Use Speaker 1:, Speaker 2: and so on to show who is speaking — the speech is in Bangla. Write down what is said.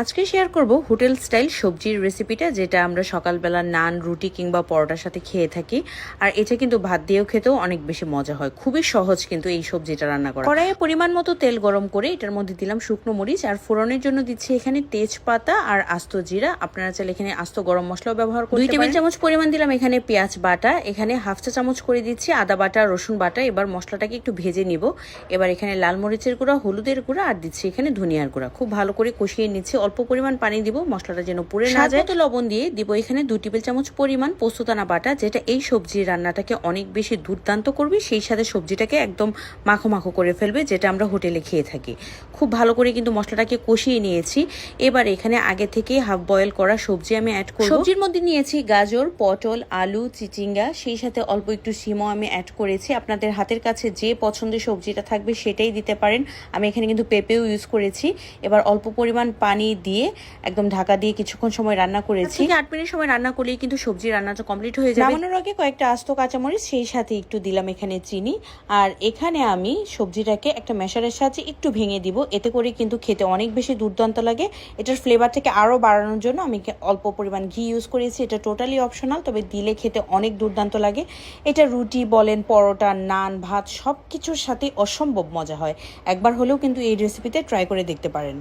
Speaker 1: আজকে শেয়ার করব হোটেল স্টাইল সবজির রেসিপিটা, যেটা আমরা সকালবেলা নান, রুটি কিংবা পরোটার সাথে খেয়ে থাকি। আর এটা কিন্তু ভাত দিয়েও খেতেও অনেক বেশি মজা হয়। খুবই সহজ কিন্তু এই সবজিটা রান্না করা। কড়াইয়ে পরিমাণ মতো তেল গরম করে এটার মধ্যে দিলাম শুকনো মরিচ, আর ফোড়নের জন্য দিচ্ছি এখানে তেজপাতা আর আস্ত জিরা। আপনারা চাইলে এখানে আস্ত গরম মশলাও ব্যবহার করতে পারেন। 2 টেবিল চামচ পরিমাণ দিলাম এখানে পেঁয়াজ বাটা, এখানে হাফ চা চামচ করে দিচ্ছি আদা বাটা, রসুন বাটা। এবার মশলাটাকে একটু ভেজে নিব। এবার এখানে লাল মরিচের গুঁড়া, হলুদের গুঁড়া আর দিচ্ছি এখানে ধনিয়ার গুঁড়া। খুব ভালো করে কষিয়ে নিচ্ছি। অল্প পরিমাণ পানি দিব, মশলাটা যেন পুড়ে না যায়। লবণ দিয়ে দিব এখানে 2 টেবিল চামচ পরিমাণ পোস্তদানা বাটা, যেটা এই সবজির রান্নাটাকে অনেক বেশি দুর্দান্ত করবে। সেই সাথে সবজিটাকে একদম মাখো মাখো করে ফেলবে, যেটা আমরা হোটেলে খেয়ে থাকি। খুব ভালো করে কিন্তু মশলাটাকে কষিয়ে নিয়েছি। এবার এখানে আগে থেকে হাফ বয়েল করা সবজি আমি অ্যাড করব। সবজির মধ্যে নিয়েছি গাজর, পটল, আলু, চিচিঙ্গা, সেই সাথে অল্প একটু সিমও আমি অ্যাড করেছি। আপনাদের হাতের কাছে যে পছন্দের সবজিটা থাকবে সেটাই দিতে পারেন। আমি এখানে কিন্তু পেঁপেও ইউজ করেছি। এবার অল্প পরিমাণ পানি দিয়ে একদম ঢাকা দিয়ে কিছুক্ষণ সময় রান্না করেছি। 8 মিনিট সময় রান্না করলেই কিন্তু সবজি রান্নাটা কমপ্লিট হয়ে যাবে। নামানোর আগে কয়েকটা আস্ত কাঁচামরিচ, সেই সাথে একটু দিলাম এখানে চিনি। আর এখানে আমি সবজিটাকে একটা ম্যাশারের সাহায্যে একটু ভেঙে দিব। এতে করে কিন্তু খেতে অনেক বেশি দুর্দান্ত লাগে। এটার ফ্লেভারটাকে আরও বাড়ানোর জন্য আমি অল্প পরিমাণ ঘি ইউজ করেছি। এটা টোটালি অপশনাল, তবে দিলে খেতে অনেক দুর্দান্ত লাগে। এটা রুটি বলেন, পরোটা, নান, ভাত সব কিছুর সাথে অসম্ভব মজা হয়। একবার হলেও কিন্তু এই রেসিপিতে ট্রাই করে দেখতে পারেন।